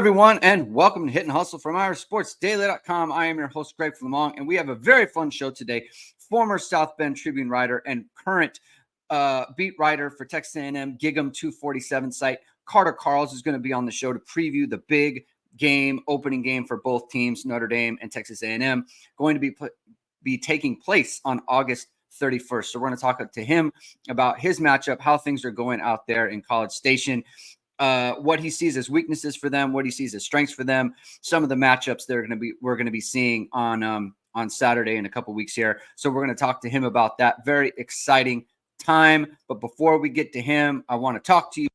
everyone, and welcome to Hit and Hustle from IrishSportsDaily.com. I am your host, Greg Flammang, and we have a very fun show today. Former South Bend Tribune writer and current beat writer for Texas A&M Gigem247's site, Carter Karels, is going to be on the show to preview the big game, opening game for both teams, Notre Dame and Texas A&M, going to be taking place on August 31st. So we're going to talk to him about his matchup, how things are going out there in College Station, what he sees as weaknesses for them, what he sees as strengths for them, some of the matchups we're going to be seeing on Saturday in a couple weeks here. So we're going to talk to him about that. Very exciting time. But before we get to him, I want to talk to you,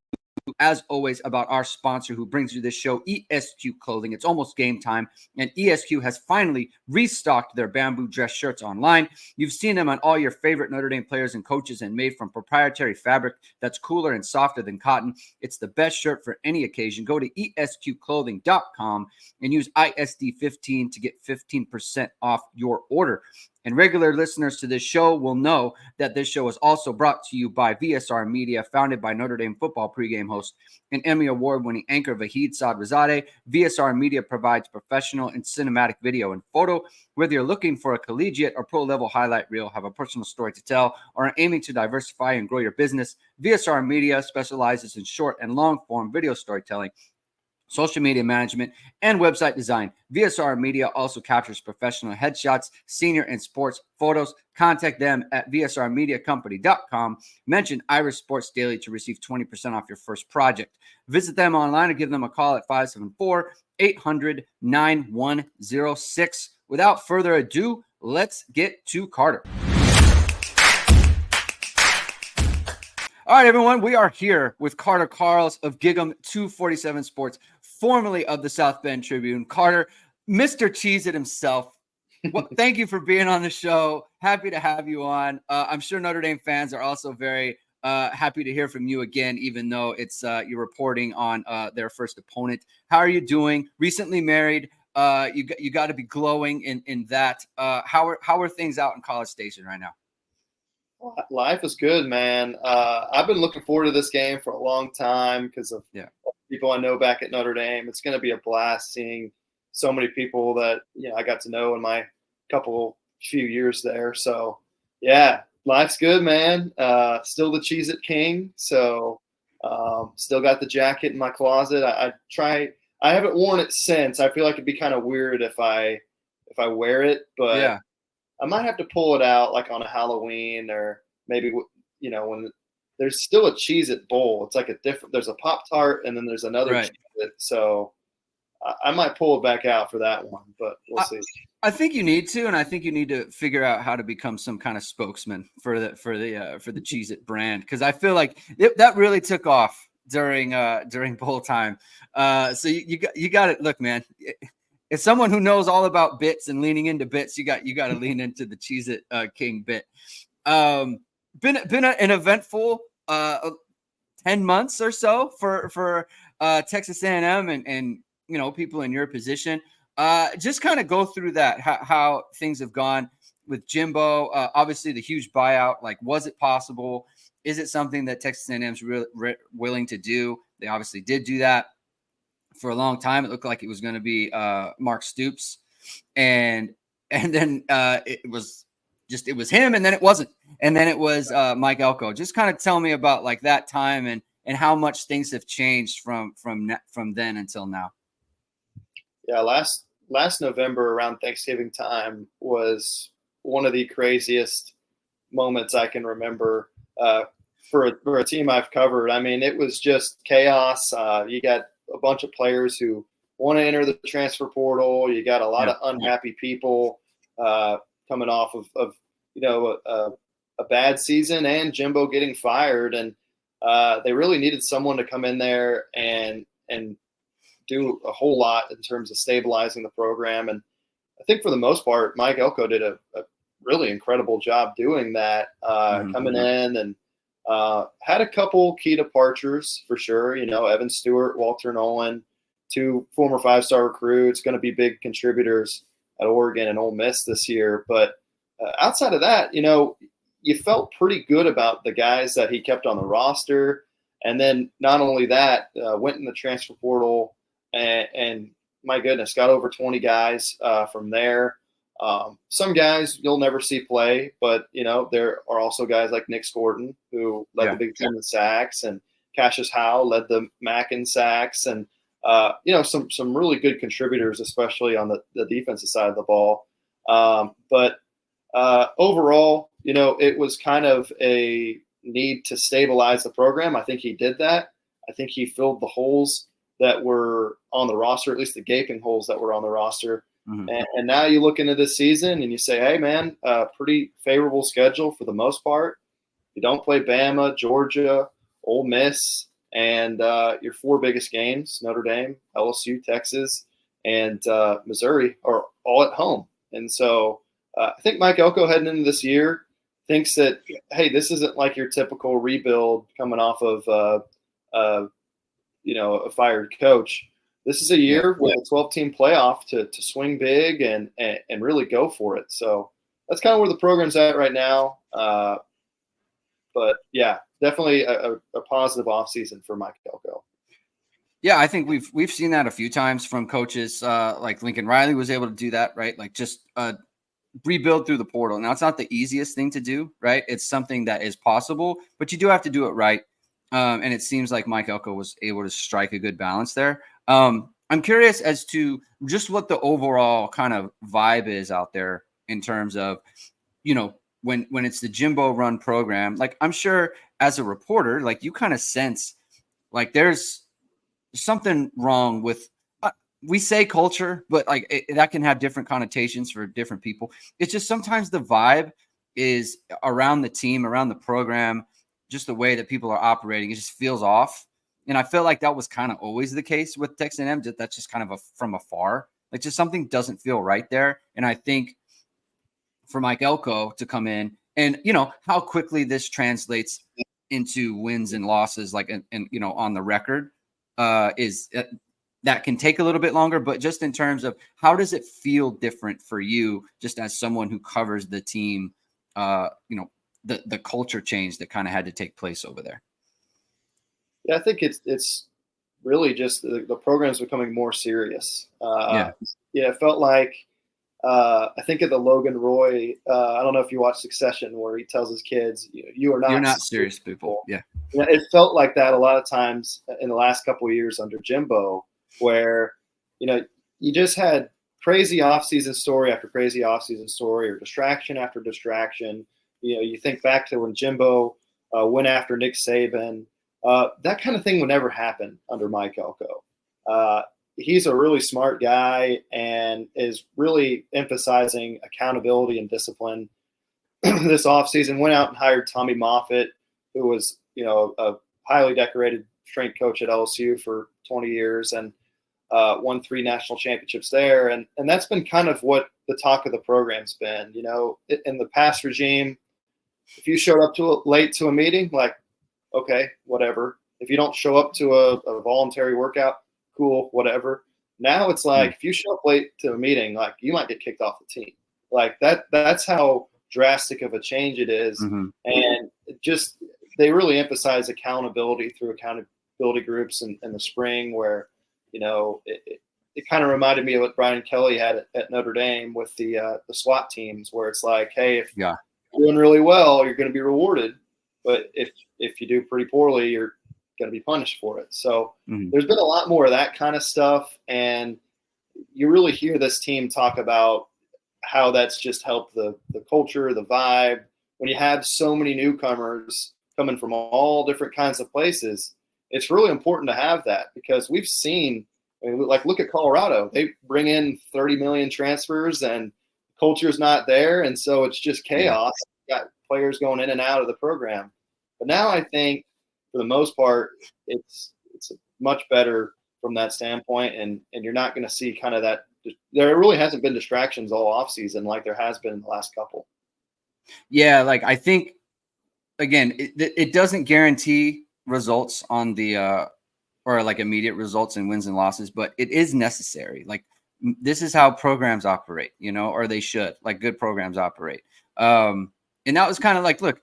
as always, about our sponsor who brings you this show, ESQ Clothing. It's almost game time, and ESQ has finally restocked their bamboo dress shirts online. You've seen them on all your favorite Notre Dame players and coaches, and made from proprietary fabric that's cooler and softer than cotton. It's the best shirt for any occasion. Go to esqclothing.com and use ISD15 to get 15% off your order. And regular listeners to this show will know that this show is also brought to you by VSR Media, founded by Notre Dame football pregame host and Emmy Award-winning anchor Vahid Sadrazadeh. VSR Media provides professional and cinematic video and photo. Whether you're looking for a collegiate or pro-level highlight reel, have a personal story to tell, or are aiming to diversify and grow your business, VSR Media specializes in short and long-form video storytelling, social media management, and website design. VSR Media also captures professional headshots, senior and sports photos. Contact them at vsrmediacompany.com. Mention Irish Sports Daily to receive 20% off your first project. Visit them online or give them a call at 574-800-9106. Without further ado, let's get to Carter. All right, everyone, we are here with Carter Karels of Gigem247 Sports, formerly of the South Bend Tribune. Carter, Mr. Cheese-It himself, thank you for being on the show. Happy to have you on. I'm sure Notre Dame fans are also very happy to hear from you again, even though it's you're reporting on their first opponent. How are you doing? Recently married. You got to be glowing in that. How are things out in College Station right now? Life is good, man. I've been looking forward to this game for a long time because of people I know back at Notre Dame. It's going to be a blast seeing so many people that I got to know in my few years there. So, yeah, life's good, man. Still the Cheez-It King. So, still got the jacket in my closet. I haven't worn it since. I feel like it'd be kind of weird if I wear it, but yeah. I might have to pull it out like on a Halloween or maybe, when there's still a Cheez-It bowl. It's like there's a Pop-Tart and then there's another Cheez-It. So I might pull it back out for that one, but we'll see. I think you need to, and I think you need to figure out how to become some kind of spokesman for the Cheez-It brand. Cause I feel like that really took off during bowl time. So you got it. Look, man, as someone who knows all about bits and leaning into bits, you got to lean into the Cheez-It King bit. Been an eventful 10 months or so for Texas A&M and people in your position. Just kind of go through that, how things have gone with Jimbo. Obviously, the huge buyout. Like, was it possible? Is it something that Texas A&M is willing to do? They obviously did do that. For a long time, it looked like it was going to be Mark Stoops, and then it was him, and then it wasn't, and then it was Mike Elko. Just kind of tell me about like that time and how much things have changed from then until now. Yeah, last November around Thanksgiving time was one of the craziest moments I can remember for a team I've covered. I mean, it was just chaos. You got a bunch of players who want to enter the transfer portal. You got a lot of unhappy people coming off of a bad season and Jimbo getting fired. And they really needed someone to come in there and do a whole lot in terms of stabilizing the program. And I think for the most part, Mike Elko did a really incredible job doing that, coming in and had a couple key departures for sure. Evan Stewart, Walter Nolan, two former 5-star recruits, going to be big contributors at Oregon and Ole Miss this year. But outside of that, you felt pretty good about the guys that he kept on the roster. And then not only that, went in the transfer portal and my goodness, got over 20 guys from there. Some guys you'll never see play, but there are also guys like Nick Scorton, who led the Big Ten in sacks, and Cassius Howe led the MAC in sacks, and some really good contributors, especially on the defensive side of the ball. But overall, it was kind of a need to stabilize the program. I think he did that. I think he filled the holes that were on the roster, at least the gaping holes that were on the roster. Mm-hmm. And now you look into this season and you say, hey, man, pretty favorable schedule for the most part. You don't play Bama, Georgia, Ole Miss, and your 4 biggest games, Notre Dame, LSU, Texas, and Missouri, are all at home. And so I think Mike Elko heading into this year thinks that, hey, this isn't like your typical rebuild coming off of a fired coach. This is a year with a 12-team playoff to swing big and really go for it. So that's kind of where the program's at right now. But yeah, definitely a positive offseason for Mike Elko. Yeah, I think we've seen that a few times from coaches. Like Lincoln Riley was able to do that, right? Like just rebuild through the portal. Now, it's not the easiest thing to do, right? It's something that is possible, but you do have to do it right. And it seems like Mike Elko was able to strike a good balance there. I'm curious as to just what the overall kind of vibe is out there in terms of, when it's the Jimbo run program. Like, I'm sure as a reporter, like you kind of sense like there's something wrong with, we say culture, but like that can have different connotations for different people. It's just sometimes the vibe is around the team, around the program, just the way that people are operating. It just feels off. And I feel like that was kind of always the case with Texas A&M. That's just kind of from afar. Like just something doesn't feel right there. And I think for Mike Elko to come in and, how quickly this translates into wins and losses, like, and on the record is that can take a little bit longer, but just in terms of how does it feel different for you, just as someone who covers the team, the culture change that kind of had to take place over there? Yeah, I think it's really just the program's becoming more serious. It felt like I think of the Logan Roy. I don't know if you watch Succession, where he tells his kids, "You're not serious people." Yeah, it felt like that a lot of times in the last couple of years under Jimbo, where you just had crazy offseason story after crazy offseason story, or distraction after distraction. You think back to when Jimbo went after Nick Saban. That kind of thing would never happen under Mike Elko. He's a really smart guy and is really emphasizing accountability and discipline. This offseason, went out and hired Tommy Moffitt, who was, a highly decorated strength coach at LSU for 20 years and won 3 national championships there. And that's been kind of what the talk of the program's been. In the past regime, if you showed up late to a meeting, like, okay, whatever. If you don't show up to a voluntary workout, cool, whatever. Now it's like, if you show up late to a meeting, like, you might get kicked off the team. Like that's how drastic of a change it is. Mm-hmm. And just, they really emphasize accountability through accountability groups in the spring, where, it kind of reminded me of what Brian Kelly had at Notre Dame with the SWAT teams, where it's like, hey, if you're doing really well, you're going to be rewarded. But if you do pretty poorly, you're going to be punished for it. So there's been a lot more of that kind of stuff. And you really hear this team talk about how that's just helped the culture, the vibe. When you have so many newcomers coming from all different kinds of places, it's really important to have that, because we've seen, like, look at Colorado. They bring in 30 million transfers and culture's not there. And so it's just chaos. You got players going in and out of the program. But now I think, for the most part, it's much better from that standpoint, and you're not going to see kind of that. There really hasn't been distractions all offseason like there has been in the last couple. Yeah, like I think, again, it doesn't guarantee results on the or like immediate results in wins and losses, but it is necessary. Like, this is how programs operate, or they should, like, good programs operate. And that was kind of like, look,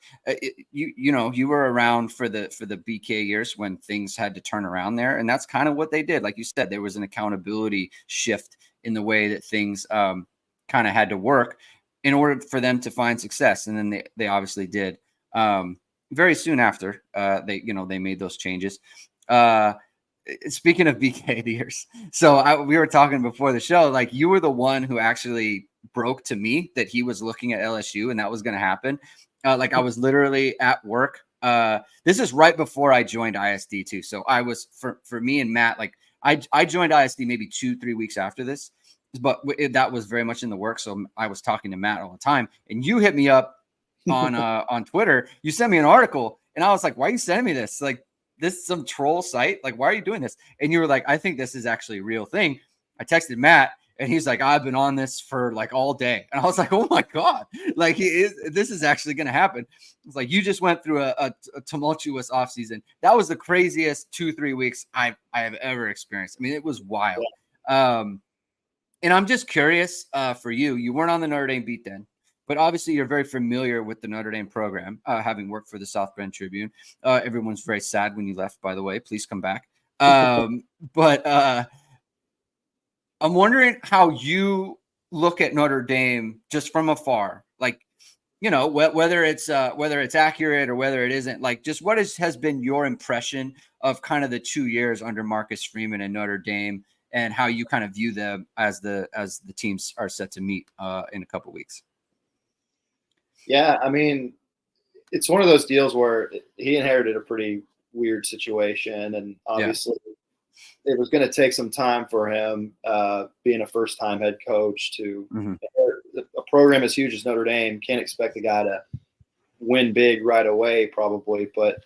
you were around for the BK years when things had to turn around there, and that's kind of what they did. Like you said, there was an accountability shift in the way that things kind of had to work in order for them to find success, and then they obviously did. Very soon after they made those changes. Speaking of BK years, so we were talking before the show, like you were the one who actually broke to me that he was looking at LSU and that was going to happen. Like I was literally at work. This is right before I joined ISD too. So I was for me and Matt, like I joined ISD maybe 2-3 weeks after this, but that was very much in the work. So I was talking to Matt all the time, and you hit me up on Twitter. You sent me an article, and I was like, "Why are you sending me this? Like, this is some troll site. Like, why are you doing this?" And you were like, "I think this is actually a real thing." I texted Matt, and he's like, "I've been on this for like all day." And I was like, "Oh my God, like this is actually going to happen." It's like, you just went through a tumultuous offseason. That was the craziest 2-3 weeks I have ever experienced. I mean, it was wild. And I'm just curious for you. You weren't on the Notre Dame beat then, but obviously you're very familiar with the Notre Dame program, having worked for the South Bend Tribune. Everyone's very sad when you left, by the way. Please come back. But I'm wondering how you look at Notre Dame just from afar, like, whether it's accurate or whether it isn't. Like, just what has been your impression of kind of the 2 years under Marcus Freeman and Notre Dame, and how you kind of view them as the teams are set to meet in a couple of weeks? Yeah, I mean, it's one of those deals where he inherited a pretty weird situation, and obviously it was going to take some time for him, being a first-time head coach, to a program as huge as Notre Dame. Can't expect the guy to win big right away, probably. But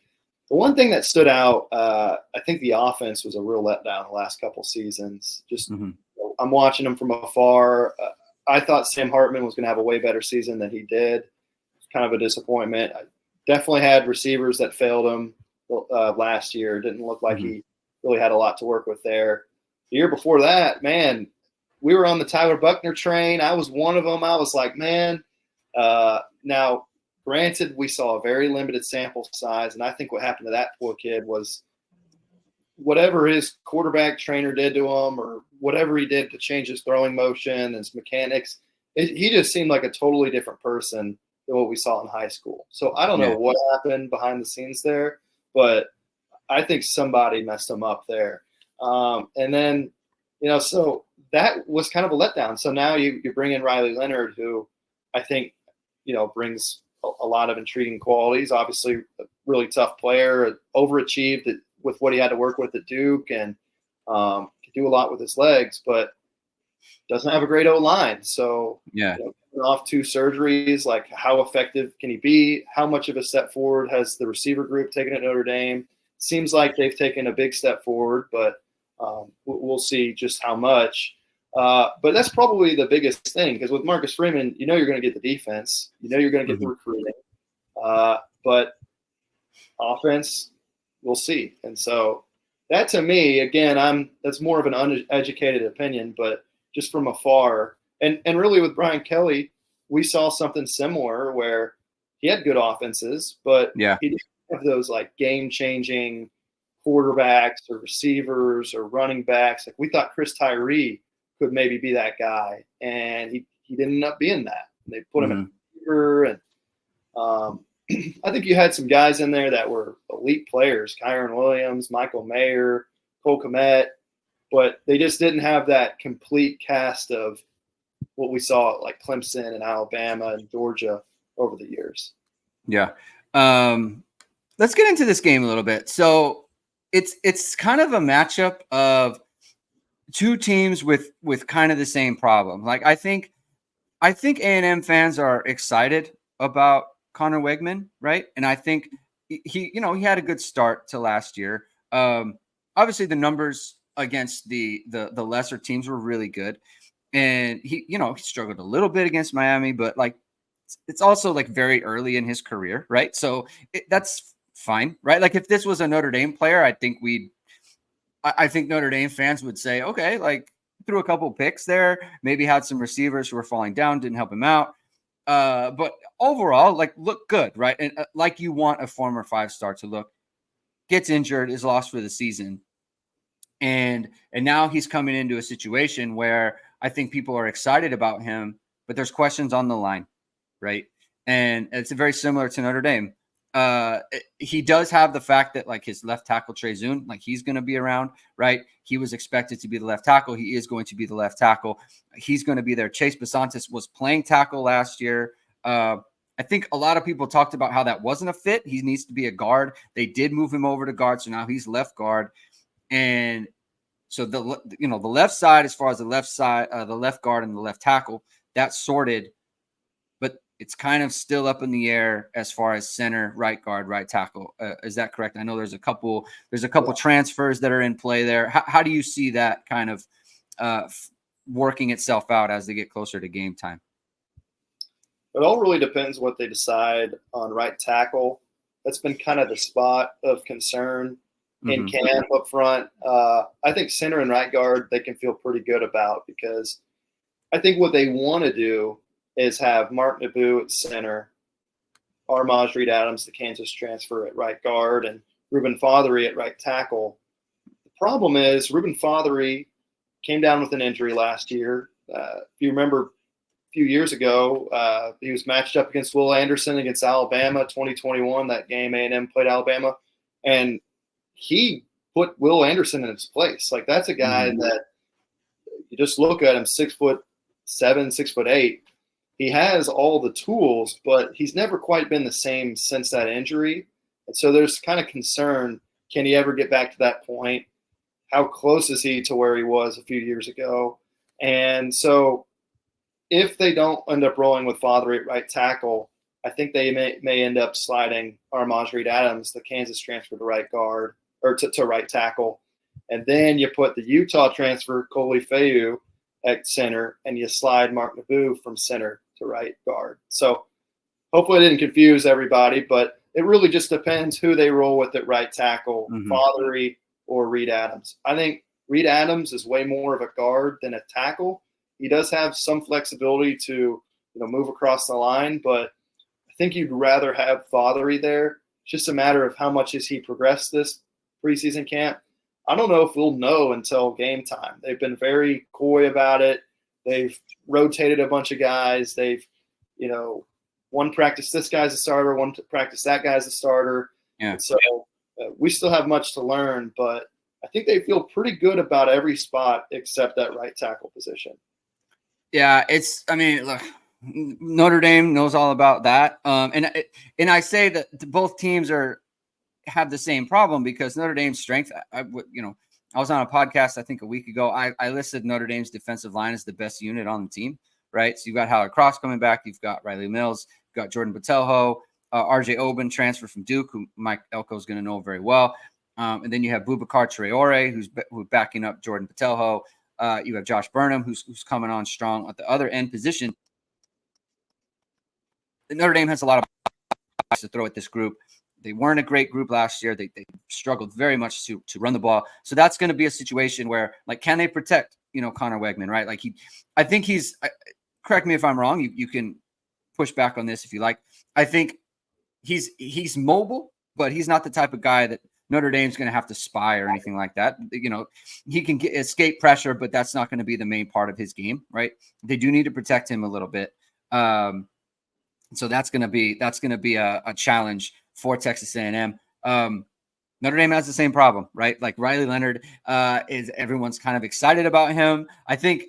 the one thing that stood out, I think the offense was a real letdown the last couple seasons. Just I'm watching him from afar. I thought Sam Hartman was going to have a way better season than he did. Kind of a disappointment. I definitely had receivers that failed him last year. Didn't look like he really had a lot to work with there. The year before that, man, we were on the Tyler Buckner train. I was one of them. I was like, man, now granted, we saw a very limited sample size, and I think what happened to that poor kid was whatever his quarterback trainer did to him, or whatever he did to change his throwing motion and his mechanics, he just seemed like a totally different person than what we saw in high school. So I don't know what happened behind the scenes there, but I think somebody messed him up there. And then, so that was kind of a letdown. So now you bring in Riley Leonard, who I think, brings a lot of intriguing qualities. Obviously, a really tough player, overachieved with what he had to work with at Duke, and could do a lot with his legs, but doesn't have a great O-line. So off 2 surgeries, like how effective can he be? How much of a step forward has the receiver group taken at Notre Dame? Seems like they've taken a big step forward, but we'll see just how much. But that's probably the biggest thing, because with Marcus Freeman, you're going to get the defense, you're going to get the recruiting, but offense, we'll see. And so that, to me, again, that's more of an uneducated opinion, but just from afar, and really with Brian Kelly, we saw something similar where he had good offenses, but he didn't have those like game-changing quarterbacks or receivers or running backs. Like, we thought Chris Tyree could maybe be that guy, and he didn't end up being that. And they put him in receiver, and I think you had some guys in there that were elite players: Kyron Williams, Michael Mayer, Cole Kmet, but they just didn't have that complete cast of what we saw at like Clemson and Alabama and Georgia over the years. Yeah. Let's get into this game a little bit. So it's kind of a matchup of 2 teams with kind of the same problem. Like, I think A&M fans are excited about Connor Wegman, right? And I think he had a good start to last year. Obviously the numbers against the lesser teams were really good. And he struggled a little bit against Miami, but like, it's also like very early in his career, right? So that's fine, right? Like, if this was a Notre Dame player, I think Notre Dame fans would say, okay, like, threw a couple picks there, maybe had some receivers who were falling down, didn't help him out. But overall, like, look good, right? And like you want a former 5-star to look. Gets injured, is lost for the season. And now he's coming into a situation where I think people are excited about him, but there's questions on the line, right? And it's very similar to Notre Dame. He does have the fact that, like, his left tackle Trezun, like, he's going to be around, right? He was expected to be the left tackle. He is going to be the left tackle. He's going to be there. Chase Basantis was playing tackle last year. I think a lot of people talked about how that wasn't a fit. He needs to be a guard. They did move him over to guard, so now he's left guard. And so the left side, as far as the left side, the left guard and the left tackle, that's sorted, but it's kind of still up in the air as far as center, right guard, right tackle. Is that correct? I know there's a couple transfers that are in play there. How do you see that kind of working itself out as they get closer to game time? It all really depends what they decide on right tackle. That's been kind of the spot of concern in camp up front. I think center and right guard they can feel pretty good about, because I think what they want to do is have Mark Naboo at center, Armaj Reed-Adams, the Kansas transfer, at right guard, and Reuben Fothery at right tackle. The problem is Reuben Fothery came down with an injury last year. If you remember, a few years ago, he was matched up against Will Anderson against Alabama, 2021, that game A&M played Alabama, and he put Will Anderson in his place. Like, that's a guy that you just look at him, 6'7", 6'8". He has all the tools, but he's never quite been the same since that injury. And so there's kind of concern, can he ever get back to that point? How close is he to where he was a few years ago? And so if they don't end up rolling with Fothery at right tackle, I think they may end up sliding Armaj Reed-Adams, the Kansas transfer, to right guard, or to right tackle. And then you put the Utah transfer, Coley Feu, at center, and you slide Mark Naboo from center to right guard. So hopefully I didn't confuse everybody, but it really just depends who they roll with at right tackle, Fothery or Reed-Adams. I think Reed-Adams is way more of a guard than a tackle. He does have some flexibility to move across the line, but I think you'd rather have Fothery there. It's just a matter of how much has he progressed this preseason camp. I don't know if we'll know until game time. They've been very coy about it. They've rotated a bunch of guys. They've, one practice this guy's a starter, one practice that guy's a starter. Yeah. And so we still have much to learn, but I think they feel pretty good about every spot except that right tackle position. Yeah, look, Notre Dame knows all about that. And I say that both teams have the same problem, because Notre Dame's strength, I was on a podcast, I think a week ago. I listed Notre Dame's defensive line as the best unit on the team, right? So you've got Howard Cross coming back. You've got Riley Mills. You've got Jordan Botelho, RJ Oben, transfer from Duke, who Mike Elko is going to know very well. And then you have Boubacar Traore, who's backing up Jordan Botelho. You have Josh Burnham, who's coming on strong at the other end position. Notre Dame has a lot of to throw at this group. They weren't a great group last year. They struggled very much to run the ball. So that's going to be a situation where, like, can they protect, Connor Wegman, right? Like, I think correct me if I'm wrong. You can push back on this if you like. I think he's mobile, but he's not the type of guy that Notre Dame's going to have to spy or anything like that. He can escape pressure, but that's not going to be the main part of his game, right? They do need to protect him a little bit. So that's going to be a challenge for Texas A&M. Notre Dame has the same problem, right? Like, Riley Leonard everyone's kind of excited about him. I think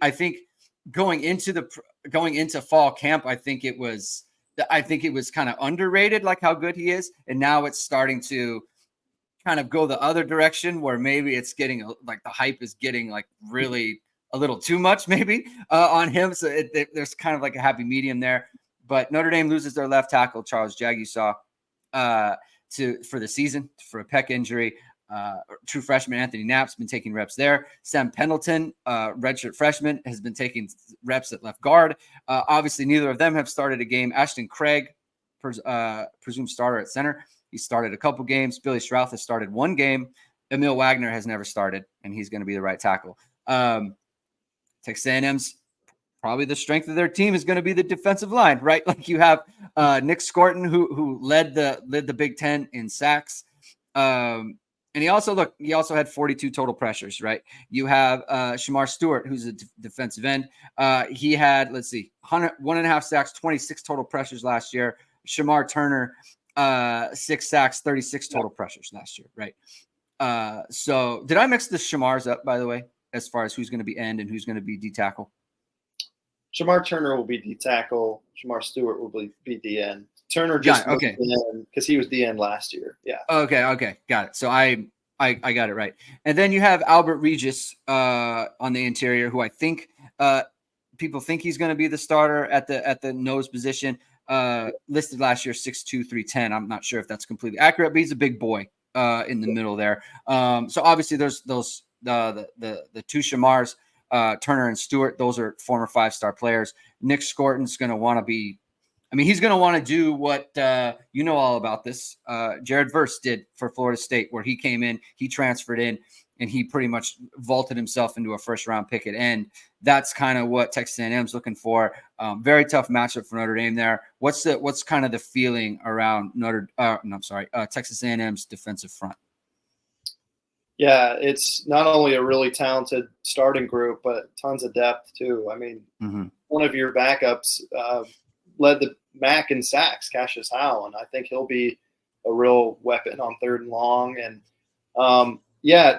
going into fall camp, I think it was kind of underrated, like how good he is, and now it's starting to kind of go the other direction, where maybe it's getting like the hype is getting like really a little too much maybe on him. So there's kind of like a happy medium there. But Notre Dame loses their left tackle, Charles Jagusaw, for the season for a pec injury. True freshman Anthony Knapp's been taking reps there. Sam Pendleton, redshirt freshman, has been taking reps at left guard. Obviously, neither of them have started a game. Ashton Craig, presumed starter at center. He started a couple games. Billy Strouth has started one game. Emil Wagner has never started, and he's going to be the right tackle. Texas A&M's probably the strength of their team is going to be the defensive line, right? Like you have Nick Scorton, who led the Big Ten in sacks. And he also had 42 total pressures, right? You have Shamar Stewart, who's a defensive end. He had, 1.5 sacks, 26 total pressures last year. Shamar Turner, 6 sacks, 36 total pressures last year, right? So did I mix the Shamars up, by the way, as far as who's going to be end and who's going to be D tackle? Shamar Turner will be D tackle. Shamar Stewart will be D end. Turner just okay, because he was D end last year. Yeah. Okay, got it. So I got it right. And then you have Albert Regis on the interior, who I think people think he's going to be the starter at the nose position. Listed last year 6'2", 310. I'm not sure if that's completely accurate, but he's a big boy in the middle there. So obviously there's those the two Shamars, Turner and Stewart. Those are former 5-star players. Nick Scorton's going to want to be. I mean, he's going to want to do what you know all about this. Jared Verse did for Florida State, where he came in, he transferred in, and he pretty much vaulted himself into a first-round pick at end. That's kind of what Texas A&M's looking for. Very tough matchup for Notre Dame there. What's kind of the feeling around Texas A&M's defensive front? Yeah, it's not only a really talented starting group, but tons of depth too. I mean, one of your backups led the MAC in sacks, Cassius Howe, and I think he'll be a real weapon on 3rd and long. And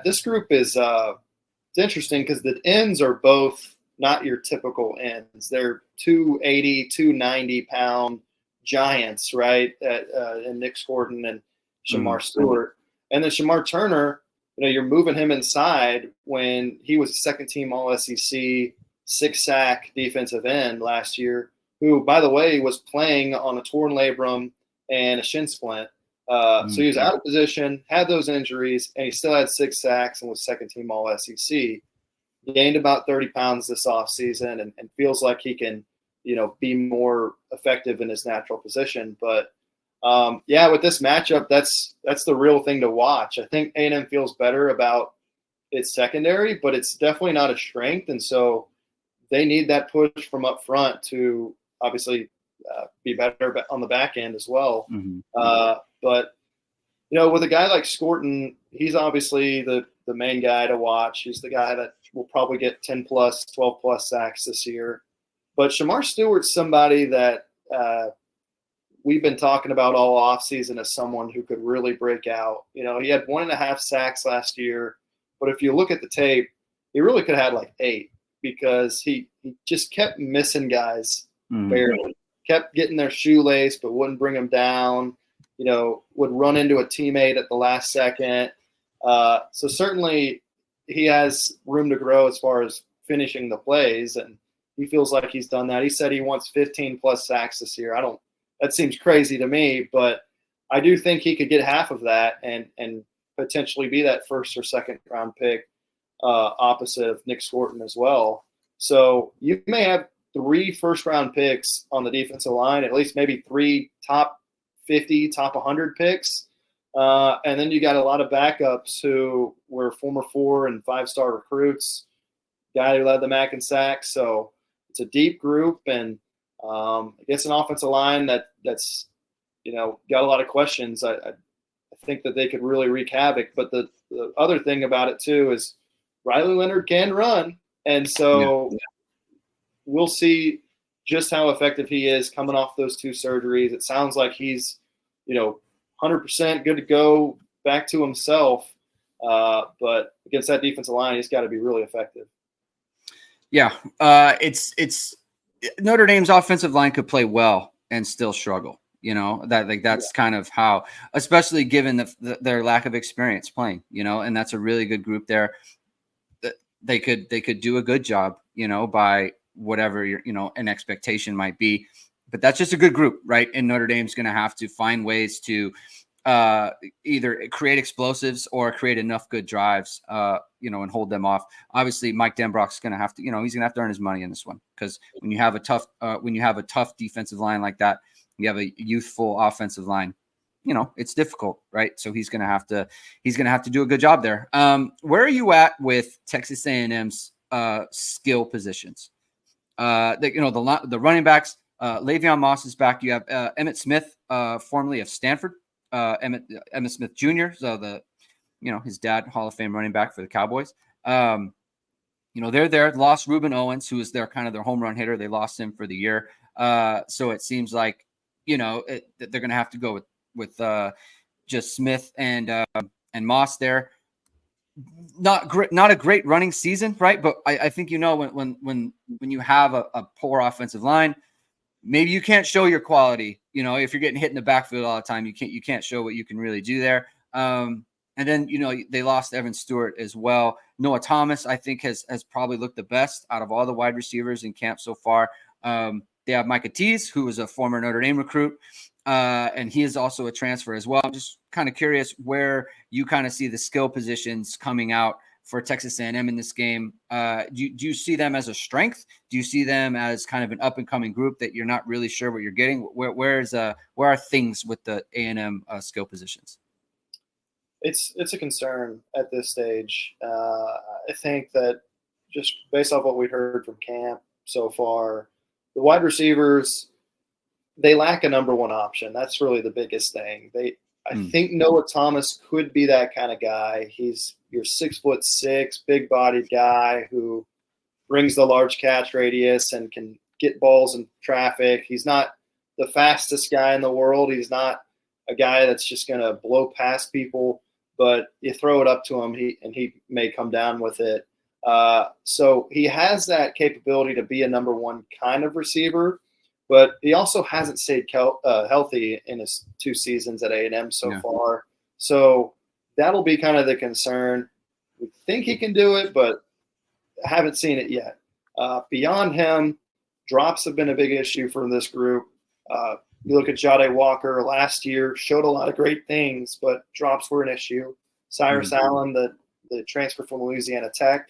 this group is it's interesting because the ends are both not your typical ends. They're 280, 290 pound giants, right? And Nick Scorton and Shamar Stewart, and then Shamar Turner. You know, you're moving him inside when he was a second-team All-SEC 6-sack defensive end last year, who, by the way, was playing on a torn labrum and a shin splint. So he was out of position, had those injuries, and he still had 6 sacks and was second-team All-SEC. He gained about 30 pounds this offseason and feels like he can, be more effective in his natural position. But, with this matchup, that's the real thing to watch. I think A&M feels better about its secondary, but it's definitely not a strength. And so they need that push from up front to obviously be better on the back end as well. But, with a guy like Scorton, he's obviously the main guy to watch. He's the guy that will probably get 10+, 12+ sacks this year. But Shamar Stewart's somebody that we've been talking about all offseason as someone who could really break out. He had 1.5 sacks last year, but if you look at the tape, he really could have had like 8 because he just kept missing guys barely. Kept getting their shoelace, but wouldn't bring them down. Would run into a teammate at the last second. So certainly he has room to grow as far as finishing the plays, and he feels like he's done that. He said he wants 15+ sacks this year. That seems crazy to me, but I do think he could get half of that and potentially be that 1st or 2nd round pick opposite of Nick Scorton as well. So you may have 3 first-round picks on the defensive line, at least maybe 3 top 50, top 100 picks. And then you got a lot of backups who were former 4- and 5-star recruits, guy who led the MAC in sacks. So it's a deep group, and against an offensive line that's got a lot of questions. I think that they could really wreak havoc. But the other thing about it too is Riley Leonard can run, and so we'll see just how effective he is coming off those 2 surgeries. It sounds like he's 100% good to go back to himself. But against that defensive line, he's got to be really effective. Yeah, it's Notre Dame's offensive line could play well and still struggle. That's kind of how, especially given their lack of experience playing. And that's a really good group there. They could do a good job. By whatever an expectation might be, but that's just a good group, right? And Notre Dame's going to have to find ways to either create explosives or create enough good drives, and hold them off. Obviously, Mike Denbrock's going to have to, he's going to have to earn his money in this one, because when you have a tough defensive line like that, you have a youthful offensive line, it's difficult, right? So he's going to have to do a good job there. Where are you at with Texas A&M's skill positions? The running backs, Le'Veon Moss is back. You have Emmitt Smith, formerly of Stanford, Emmitt Smith Jr. So his dad, Hall of Fame running back for the Cowboys. They're there. Lost Reuben Owens, who is their home run hitter. They lost him for the year. So it seems like they're going to have to go with just Smith and Moss there. Not a great running season, right? But I think when you have a poor offensive line, maybe you can't show your quality. If you're getting hit in the backfield all the time, you can't show what you can really do there. And then they lost Evan Stewart as well. Noah Thomas, I think, has probably looked the best out of all the wide receivers in camp so far. They have Micah Tease, who is a former Notre Dame recruit, and he is also a transfer as well. I'm just kind of curious where you kind of see the skill positions coming out for Texas A&M in this game. Do you see them as a strength? Do you see them as kind of an up-and-coming group that you're not really sure what you're getting? Where are things with the A&M skill positions? It's a concern at this stage. I think that just based off what we heard from camp so far, the wide receivers, they lack a number one option. That's really the biggest thing. I think Noah Thomas could be that kind of guy. He's your 6'6", big-bodied guy who brings the large catch radius and can get balls in traffic. He's not the fastest guy in the world. He's not a guy that's just going to blow past people, but you throw it up to him, he may come down with it. So he has that capability to be a number one kind of receiver, but he also hasn't stayed healthy in his 2 seasons at A&M so far. So that'll be kind of the concern. We think he can do it, but haven't seen it yet. Beyond him, drops have been a big issue for this group. You look at Ge Walker last year, showed a lot of great things, but drops were an issue. Cyrus Allen, the transfer from Louisiana Tech,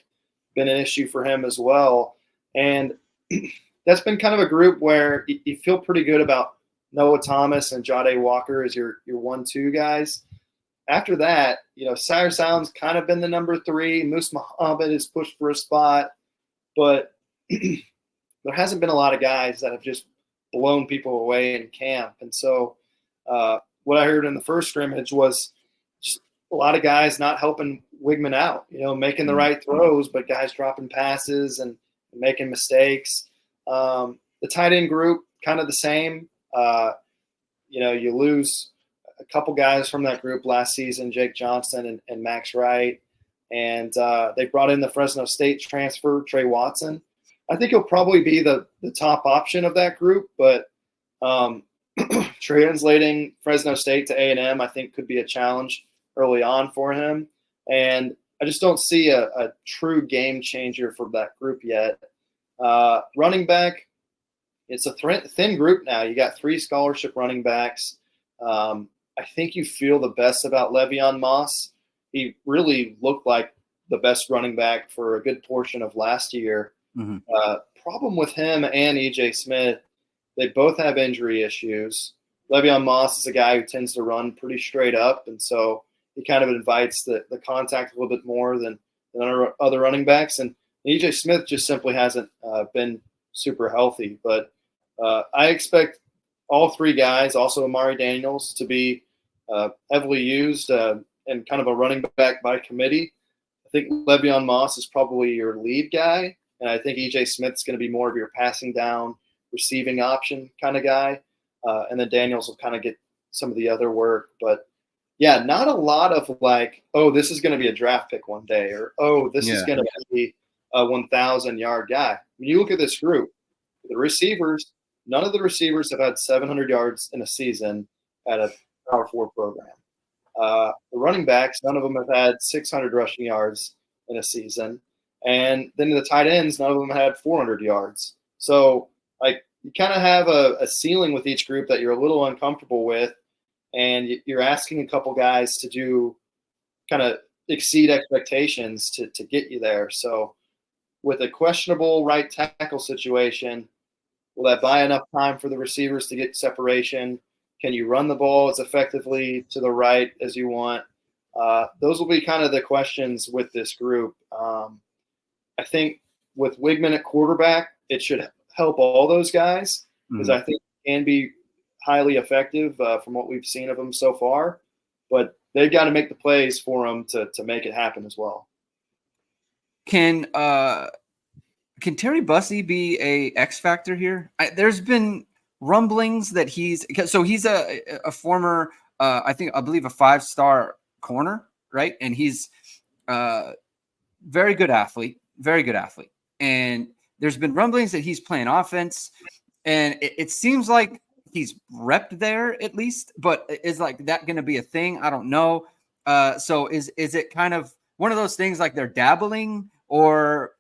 been an issue for him as well. And that's been kind of a group where you feel pretty good about Noah Thomas and Ge Walker as your 1-2 guys. After that, Cyrus Allen's kind of been the number 3. Moose Muhammad is pushed for a spot, but there hasn't been a lot of guys that have just blown people away in camp. And so what I heard in the first scrimmage was just a lot of guys not helping Wigman out, making the right throws, but guys dropping passes and making mistakes. The tight end group, kind of the same. You lose a couple guys from that group last season, Jake Johnson and Max Wright. And they brought in the Fresno State transfer, Trey Watson. I think he'll probably be the top option of that group, but translating Fresno State to A&M, I think, could be a challenge early on for him. And I just don't see a true game changer for that group yet. Running back, it's a thin group now. You got 3 scholarship running backs. I think you feel the best about Le'Veon Moss. He really looked like the best running back for a good portion of last year. Problem with him and E.J. Smith, they both have injury issues. Le'Veon Moss is a guy who tends to run pretty straight up, and so he kind of invites the contact a little bit more than other running backs. And E.J. Smith just simply hasn't been super healthy. But I expect all 3 guys, also Amari Daniels, to be heavily used and kind of a running back by committee. I think Le'Veon Moss is probably your lead guy, and I think E.J. Smith's going to be more of your passing down, receiving option kind of guy. And then Daniels will kind of get some of the other work. But, yeah, not a lot of like, oh, this is going to be a draft pick one day, or, oh, this is going to be a 1,000-yard guy. When you look at this group, the receivers, none of the receivers have had 700 yards in a season at a Power 4 program. The running backs, none of them have had 600 rushing yards in a season. And then the tight ends, none of them had 400 yards. So, like, you kind of have a ceiling with each group that you're a little uncomfortable with, and you're asking a couple guys to do kind of exceed expectations to get you there. So, with a questionable right tackle situation, will that buy enough time for the receivers to get separation? Can you run the ball as effectively to the right as you want? Those will be kind of the questions with this group. I think with Wigman at quarterback, it should help all those guys because Mhm. I think he can be highly effective from what we've seen of him so far. But they've got to make the plays for him to make it happen as well. Can Terry Bussey be a X factor here? There's been rumblings that he's a former I believe a 5-star corner, right? And he's very good athlete, very good athlete. And there's been rumblings that he's playing offense, and it seems like he's repped there at least. But is like that going to be a thing? I don't know. So is it kind of one of those things like they're dabbling, or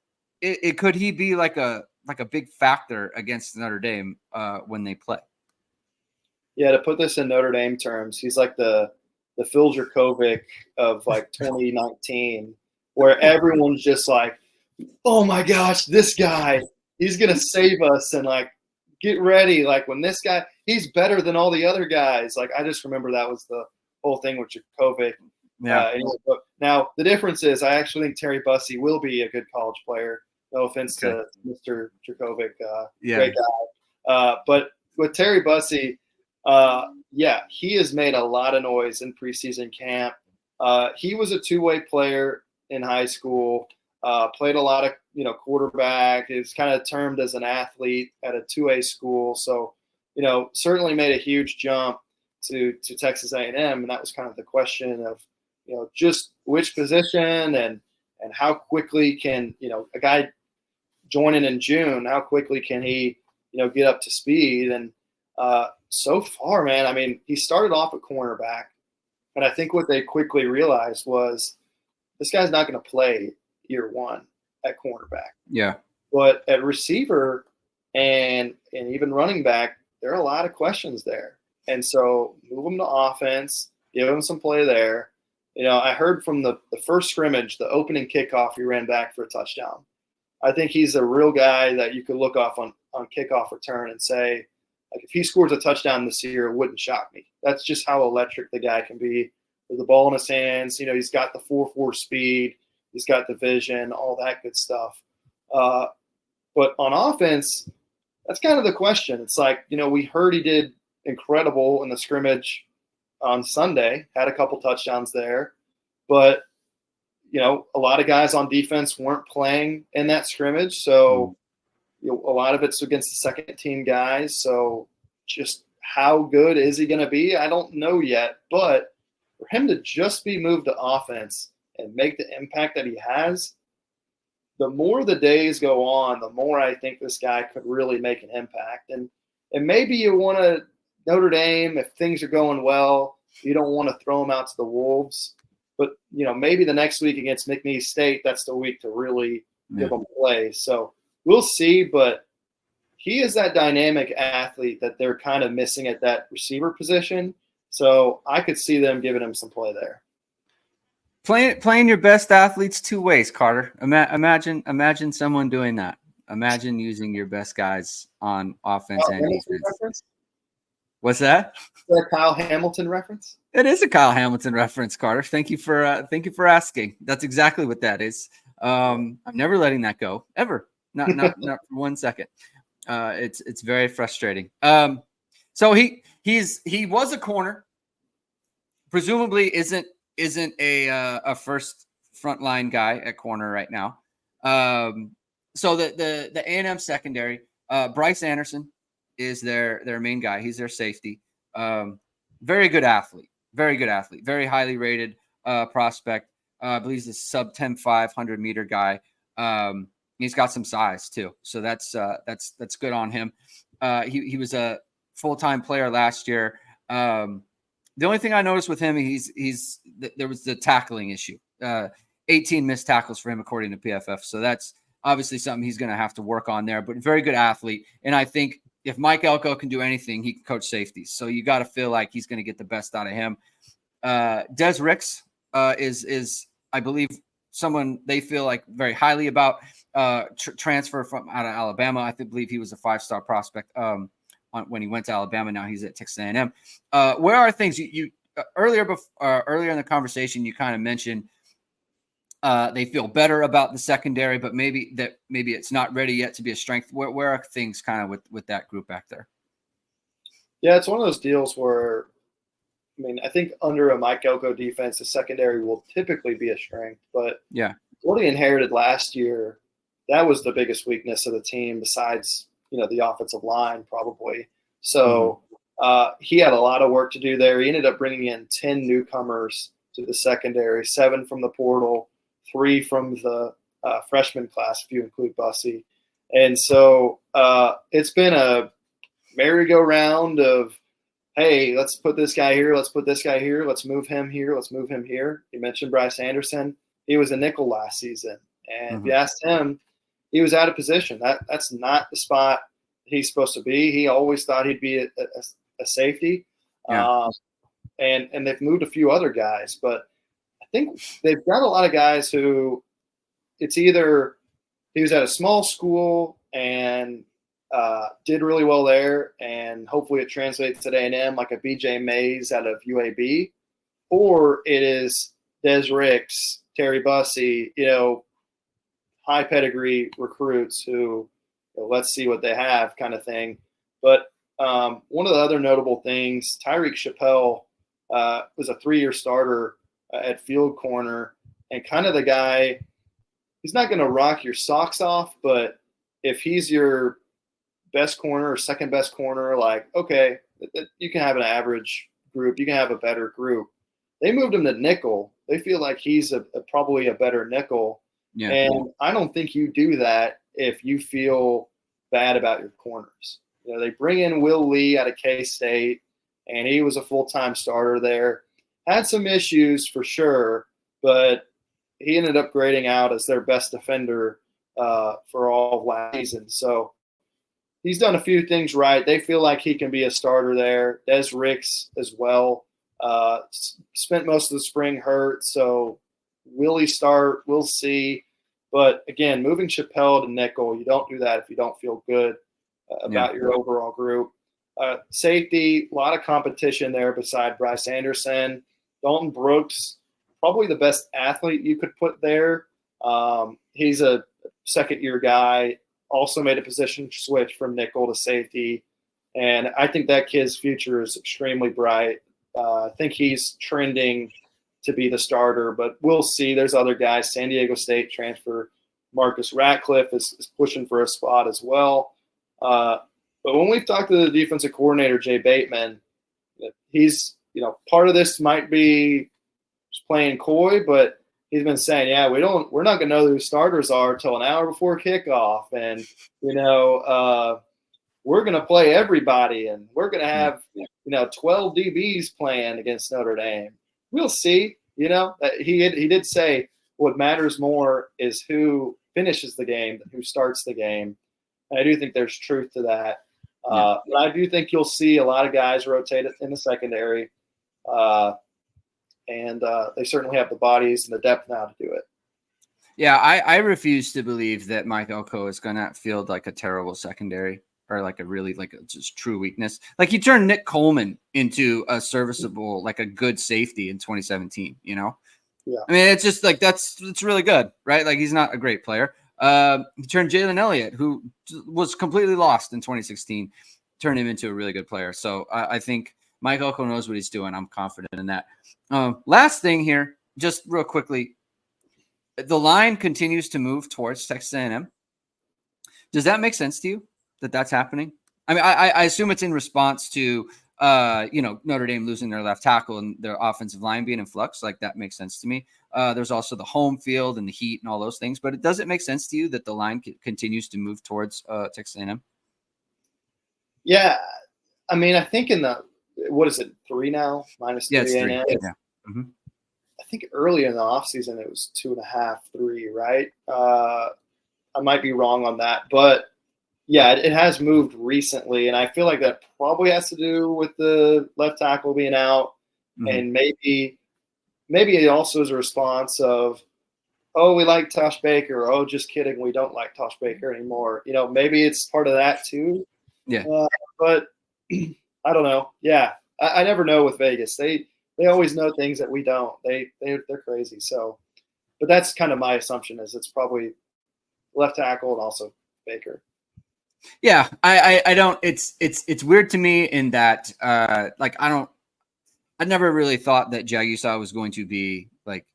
it could he be like a big factor against Notre Dame when they play? Yeah, to put this in Notre Dame terms, he's like the Phil Jurkovec of like 2019, where everyone's just like, "Oh my gosh, this guy, he's gonna save us!" And like, get ready, like when this guy, he's better than all the other guys. Like I just remember that was the whole thing with Jurkovec. Yeah. Now the difference is, I actually think Terry Bussey will be a good college player. No offense to Mr. Jurkovec, great guy. But with Terry Bussey, yeah, he has made a lot of noise in preseason camp. He was a two-way player in high school. Played a lot of quarterback. Is kind of termed as an athlete at a 2A school. So certainly made a huge jump to Texas A&M, and that was kind of the question of just which position and how quickly can a guy joining in June, how quickly can he get up to speed. And so far, man, I mean, he started off at cornerback, but I think what they quickly realized was this guy's not going to play year one at cornerback. Yeah. But at receiver and even running back, there are a lot of questions there. And so move him to offense, give him some play there. I heard from the first scrimmage, the opening kickoff, he ran back for a touchdown. I think he's a real guy that you could look off on kickoff return and say, like, if he scores a touchdown this year, it wouldn't shock me. That's just how electric the guy can be with the ball in his hands. He's got the 4.4 speed. He's got the vision, all that good stuff. But on offense, that's kind of the question. It's like, we heard he did incredible in the scrimmage on Sunday, had a couple touchdowns there. But, a lot of guys on defense weren't playing in that scrimmage. So a lot of it's against the second team guys. So just how good is he going to be? I don't know yet. But for him to just be moved to offense and make the impact that he has, the more the days go on, the more I think this guy could really make an impact. And maybe you want to Notre Dame, if things are going well, you don't want to throw him out to the wolves. But, maybe the next week against McNeese State, that's the week to really give him play. So we'll see. But he is that dynamic athlete that they're kind of missing at that receiver position. So I could see them giving him some play there. Playing your best athletes two ways, Carter. Imagine someone doing that. Imagine using your best guys on offense and defense. Reference? What's that? Is that a Kyle Hamilton reference? It is a Kyle Hamilton reference, Carter. Thank you for asking. That's exactly what that is. I'm never letting that go ever. Not for 1 second. It's very frustrating. So he was a corner. Presumably isn't a first frontline guy at corner right now. So the A&M secondary, Bryce Anderson is their main guy. He's their safety. Very good athlete, very highly rated prospect. I believe he's a sub 10.5 100-meter guy. He's got some size too, so that's good on him. He was a full-time player last year. The only thing I noticed with him, there was the tackling issue. 18 missed tackles for him according to PFF. So that's obviously something he's going to have to work on there. But very good athlete, and I think if Mike Elko can do anything, he can coach safeties. So you got to feel like he's going to get the best out of him. Des Ricks is I believe someone they feel like very highly about. Transfer from out of Alabama. I believe he was a 5-star prospect when he went to Alabama. Now he's at Texas A&M. Where are things you earlier in the conversation you kind of mentioned They feel better about the secondary, but maybe it's not ready yet to be a strength. Where are things kind of with that group back there? Yeah, it's one of those deals where, I mean, I think under a Mike Elko defense, the secondary will typically be a strength. But yeah, what he inherited last year, that was the biggest weakness of the team besides, the offensive line probably. So he had a lot of work to do there. He ended up bringing in 10 newcomers to the secondary, 7 from the portal, 3 from the freshman class, if you include Bussey. And so it's been a merry-go-round of, hey, let's put this guy here, let's put this guy here, let's move him here, let's move him here. You mentioned Bryce Anderson. He was a nickel last season. And if you asked him, he was out of position. That's not the spot he's supposed to be. He always thought he'd be a safety. Yeah. And they've moved a few other guys. But I think they've got a lot of guys who it's either he was at a small school and did really well there, and hopefully it translates at A&M, like a BJ Mays out of UAB, or it is Des Ricks, Terry Bussey, high pedigree recruits who, let's see what they have kind of thing. But one of the other notable things, Tyreek Chappelle was a 3-year starter at field corner, and kind of the guy, he's not going to rock your socks off, but if he's your best corner or second best corner, like, okay, you can have an average group, you can have a better group. They moved him to nickel. They feel like he's probably a better nickel. Yeah. And I don't think you do that if you feel bad about your corners. They bring in Will Lee out of K-State, and he was a full-time starter there. Had some issues for sure, but he ended up grading out as their best defender for all of last season. So he's done a few things right. They feel like he can be a starter there. Des Ricks as well. Spent most of the spring hurt, so will he start? We'll see. But, again, moving Chappelle to nickel, you don't do that if you don't feel good about your overall group. Safety, a lot of competition there beside Bryce Anderson. Dalton Brooks, probably the best athlete you could put there. He's a second-year guy, also made a position switch from nickel to safety. And I think that kid's future is extremely bright. I think he's trending to be the starter, but we'll see. There's other guys. San Diego State transfer Marcus Ratcliffe is pushing for a spot as well. But when we've talked to the defensive coordinator, Jay Bateman, he's, part of this might be playing coy, but he's been saying, we're not going to know who starters are until an hour before kickoff. And, we're going to play everybody, and we're going to have, 12 DBs playing against Notre Dame. We'll see. He did say what matters more is who finishes the game than who starts the game. And I do think there's truth to that. But I do think you'll see a lot of guys rotate in the secondary. And they certainly have the bodies and the depth now to do it. Yeah, I refuse to believe that Mike Elko is going to field like a terrible secondary or like a really like a just true weakness. Like he turned Nick Coleman into a serviceable, like a good safety in 2017, Yeah. I mean, it's just like it's really good, right? Like he's not a great player. He turned Jalen Elliott, who was completely lost in 2016, turned him into a really good player. So I think Mike Elko knows what he's doing. I'm confident in that. Last thing here, just real quickly, the line continues to move towards Texas A&M. Does that make sense to you that that's happening? I mean, I assume it's in response to, Notre Dame losing their left tackle and their offensive line being in flux. Like that makes sense to me. There's also the home field and the heat and all those things. But does it make sense to you that the line continues to move towards Texas A&M? Yeah. I mean, I think what is it, 3 now? -3 A&M? Yeah. Mm-hmm. I think early in the offseason it was 2.5, 3, right? I might be wrong on that, but yeah, it has moved recently, and I feel like that probably has to do with the left tackle being out, and maybe it also is a response of, oh, we like Tosh Baker. Oh, just kidding, we don't like Tosh Baker anymore. Maybe it's part of that too. Yeah, but I don't know. Yeah, I never know with Vegas. They always know things that we don't. They're crazy. So but that's kind of my assumption is it's probably left tackle and also Baker. Yeah, I don't. It's weird to me in that like I never really thought that Jagusa was going to be like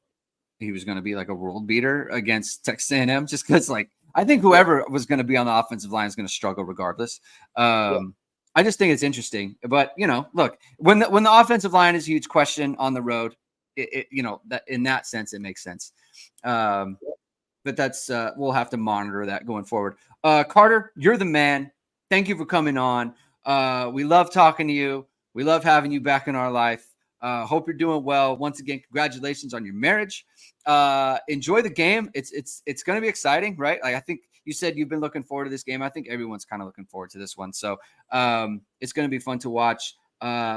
he was going to be like a world beater against Texas A&M, just because like I think whoever was going to be on the offensive line is going to struggle regardless. I just think it's interesting, but look, when the offensive line is a huge question on the road, that in that sense it makes sense. But that's we'll have to monitor that going forward. Carter, you're the man. Thank you for coming on. We love talking to you. We love having you back in our life. Hope you're doing well. Once again, congratulations on your marriage. Enjoy the game. It's going to be exciting, right? Like I think you said you've been looking forward to this game. I think everyone's kind of looking forward to this one. So it's going to be fun to watch.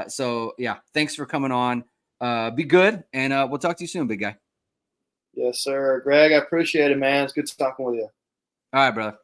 So yeah, thanks for coming on. Be good, and we'll talk to you soon, big guy. Yes, sir. Greg, I appreciate it, man. It's good talking with you. All right, brother.